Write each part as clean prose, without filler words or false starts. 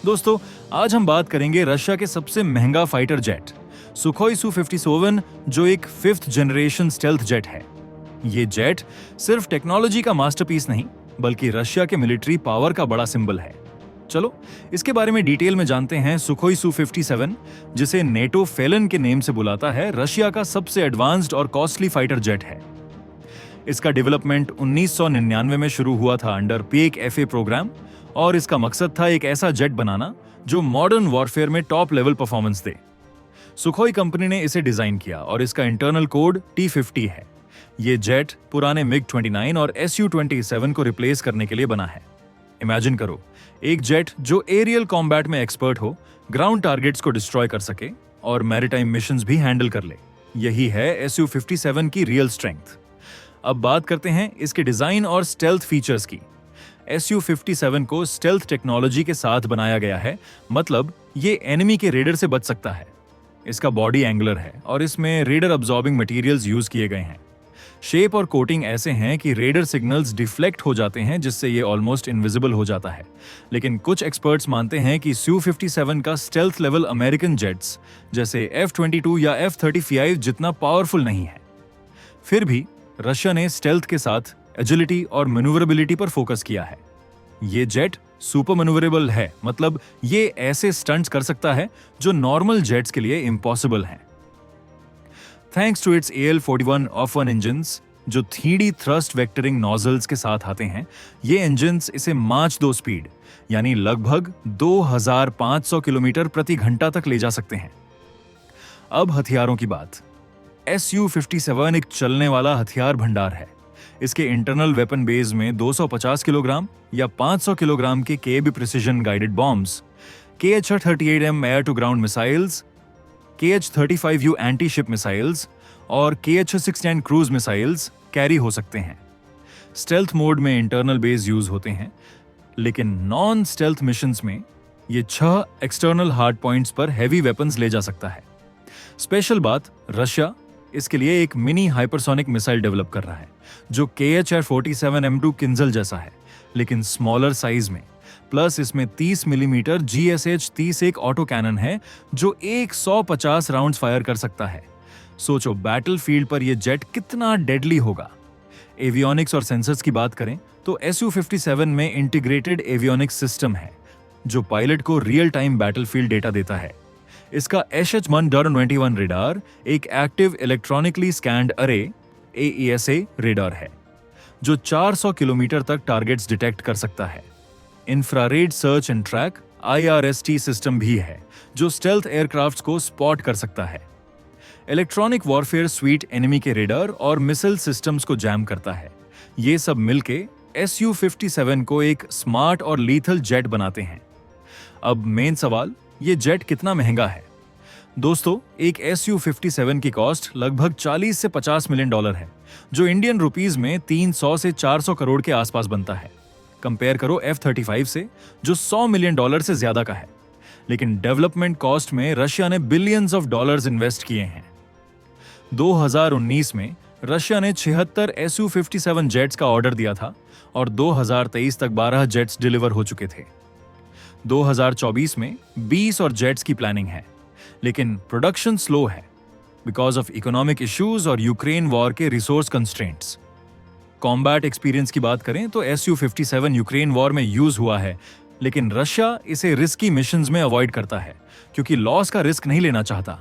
दोस्तों, आज हम बात करेंगे रशिया के सबसे महंगा फाइटर जेट सुखोई सु-57, जो एक 5th जनरेशन स्टेल्थ जेट है। ये जेट सिर्फ टेक्नोलॉजी का मास्टरपीस नहीं, बल्कि रशिया के मिलिट्री पावर का बड़ा सिंबल है। चलो इसके बारे में डिटेल में जानते हैं। सुखोई सु-57, जिसे नेटो फेलन के नेम से बुलाता है, रशिया का सबसे एडवांस्ड और कॉस्टली फाइटर जेट है। इसका डेवलपमेंट 1999 में शुरू हुआ था अंडर PAK-FA प्रोग्राम, और इसका मकसद था एक ऐसा जेट बनाना जो मॉडर्न वॉरफेयर में टॉप लेवल परफॉर्मेंस दे। सुखोई कंपनी ने इसे डिजाइन किया और इसका इंटरनल कोड T-50 है। ये जेट पुराने MiG-29 और Su-27 को रिप्लेस करने के लिए बना है। इमेजिन करो, एक जेट जो एरियल कॉम्बैट में एक्सपर्ट हो, ग्राउंड टारगेट्स को डिस्ट्रॉय कर सके और मैरीटाइम मिशंस भी हैंडल कर ले। यही है Su-57 की रियल स्ट्रेंथ। अब बात करते हैं इसके डिजाइन और स्टेल्थ फीचर्स की। Su-57 को स्टेल्थ टेक्नोलॉजी के साथ बनाया गया है, मतलब ये एनिमी के रेडर से बच सकता है। इसका बॉडी एंगुलर है और इसमें रेडर अब्सॉर्बिंग मटेरियल्स यूज किए गए हैं। शेप और कोटिंग ऐसे हैं कि रेडर सिग्नल्स डिफ्लेक्ट हो जाते हैं, जिससे ये ऑलमोस्ट इनविजिबल हो जाता है। लेकिन कुछ एक्सपर्ट्स मानते हैं कि Su-57 का स्टेल्थ लेवल अमेरिकन जेट्स जैसे F-22 या F-35 जितना पावरफुल नहीं है। फिर भी रशिया ने स्टेल्थ के साथ एजिलिटी और मैन्यूवरेबिलिटी पर फोकस किया है। ये जेट सुपर मैन्यूवरेबल है, मतलब ये ऐसे स्टंट्स कर सकता है जो नॉर्मल जेट्स के लिए इम्पॉसिबल हैं। थैंक्स टू इट्स AL-41 ऑफ-1 इंजन्स, जो 3D थ्रस्ट वेक्टरिंग नोजल्स के साथ आते हैं, ये इंजन्स इसे माच 2 स्पीड यानी लगभग 2500 किलोमीटर प्रति घंटा तक ले जा सकते हैं। अब हथियारों की बात। Su-57 एक चलने वाला हथियार भंडार है। इसके इंटरनल वेपन बेस में 250 किलोग्राम या 500 किलोग्राम के KB precision guided bombs, KH-38M air to ground missiles, KH-35U anti ship missiles और KH-69 क्रूज मिसाइल्स कैरी हो सकते हैं। स्टेल्थ मोड में इंटरनल बेस यूज होते हैं, लेकिन नॉन स्टेल्थ मिशंस में ये 6 एक्सटर्नल हार्ड पॉइंट्स पर हैवी वेपन्स ले जा सकता है। स्पेशल बात, रशिया इसके लिए एक मिनी हाइपरसोनिक मिसाइल डेवलप कर रहा है, जो KH-47M2 किंजल जैसा है, लेकिन स्मॉलर साइज में। प्लस इसमें 30 मिलीमीटर GSH-30 एक ऑटो कैनन है, जो 150 राउंड्स फायर कर सकता है। सोचो बैटलफील्ड पर यह जेट कितना डेडली होगा। एवियोनिक्स और सेंसर्स की बात करें तो Su-57 में इंटीग्रेटेड एवियोनिक्स सिस्टम है, जो पायलट को रियल टाइम बैटलफील्ड डेटा देता है। इसका SH-1 रेडार एक एक्टिव इलेक्ट्रॉनिकली स्कैन्ड अरे AESA रेडार है, जो 400 किलोमीटर तक टारगेट्स डिटेक्ट कर सकता है। Infrared search and track IRST system भी है, जो स्टेल्थ एयरक्राफ्ट्स को स्पॉट कर सकता है। इलेक्ट्रॉनिक वॉरफेयर स्वीट एनिमी के रेडार और मिसाइल सिस्टम्स को जैम करता है। ये सब मिलके Su-57 को एक स्मार्ट और लीथल जेट बनाते हैं। अब मेन सवाल, ये जेट कितना महंगा है? दोस्तों, एक Su-57 की कॉस्ट लगभग 40 से 50 मिलियन डॉलर है, जो इंडियन रुपीस में 300 से 400 करोड़ के आसपास बनता है। कंपेयर करो F-35 से, जो 100 मिलियन डॉलर से ज्यादा का है। लेकिन डेवलपमेंट कॉस्ट में रशिया ने बिलियंस ऑफ डॉलर्स इन्वेस्ट किए हैं। 2019 में रशिया ने 76 Su-57 जेट्स का ऑर्डर दिया था और 2023 तक 12 जेट्स डिलीवर हो चुके थे। 2024 में 20 और जेट्स की प्लानिंग है, लेकिन प्रोडक्शन स्लो है बिकॉज ऑफ इकोनॉमिक इश्यूज और यूक्रेन वॉर के रिसोर्स कंस्ट्रेंट्स। कॉम्बैट एक्सपीरियंस की बात करें तो Su-57 यूक्रेन वॉर में यूज हुआ है, लेकिन रशिया इसे रिस्की मिशंस में अवॉइड करता है क्योंकि लॉस का रिस्क नहीं लेना चाहता।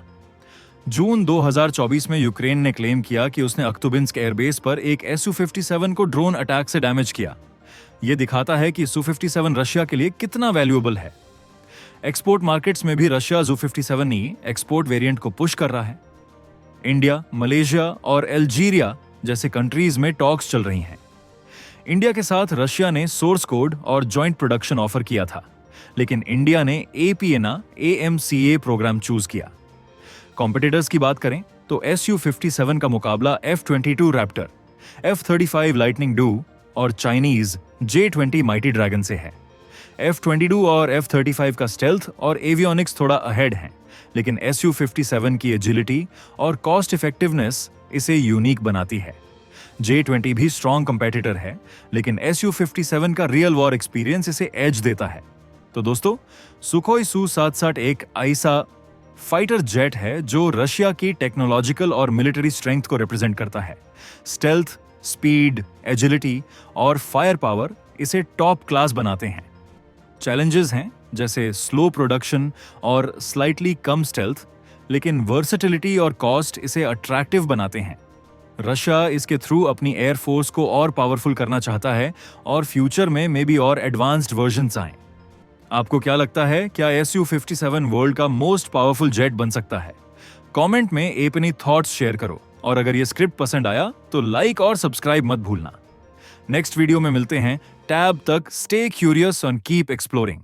जून 2024 में यूक्रेन ने क्लेम किया कि उसने अख्तुबिंस्क एयरबेस पर एक Su-57 को ड्रोन अटैक से डैमेज किया। यह दिखाता है कि Su-57 रशिया के लिए कितना वैल्यूएबल है। एक्सपोर्ट मार्केट्स में भी रशिया Su-57 ही एक्सपोर्ट वेरिएंट को पुश कर रहा है। इंडिया, मलेशिया और अल्जीरिया जैसे कंट्रीज में टॉक्स चल रही हैं। इंडिया के साथ रशिया ने सोर्स कोड और जॉइंट प्रोडक्शन ऑफर किया था, लेकिन इंडिया ने APNA AMCA प्रोग्राम चूज किया। कॉम्पिटिटर्स की बात करें तो Su-57 का मुकाबला F-22 Raptor, F-35 lightning do और चाइनीज J-20 माइटी ड्रैगन से है। F-22 और F-35 का स्टेल्थ और एवियोनिक्स थोड़ा अहेड हैं, लेकिन Su-57 की एजिलिटी और कॉस्ट इफेक्टिवनेस इसे यूनिक बनाती है। J-20 भी स्ट्रॉन्ग कंपेटिटर है, लेकिन Su-57 का रियल वॉर एक्सपीरियंस इसे एज देता है। तो दोस्तों, सुखोई सू-77 एक ऐसा फाइटर जेट है जो रशिया की टेक्नोलॉजिकल और मिलिट्री स्ट्रेंथ को रिप्रेजेंट करता है। स्टेल्थ, स्पीड, एजिलिटी और फायर पावर इसे टॉप क्लास बनाते हैं। चैलेंजेस हैं जैसे स्लो प्रोडक्शन और स्लाइटली कम स्टेल्थ, लेकिन वर्सेटिलिटी और कॉस्ट इसे अट्रैक्टिव बनाते हैं। रशिया इसके थ्रू अपनी एयरफोर्स को और पावरफुल करना चाहता है और फ्यूचर में मे बी और एडवांस्ड वर्जन्स आएं। आपको क्या लगता है, क्या Su-57 वर्ल्ड का मोस्ट पावरफुल जेट बन सकता है? कमेंट में अपनी थॉट्स शेयर करो और अगर ये स्क्रिप्ट पसंद आया तो लाइक और सब्सक्राइब मत भूलना। नेक्स्ट वीडियो में मिलते हैं। टैब तक स्टे क्यूरियस और कीप एक्सप्लोरिंग।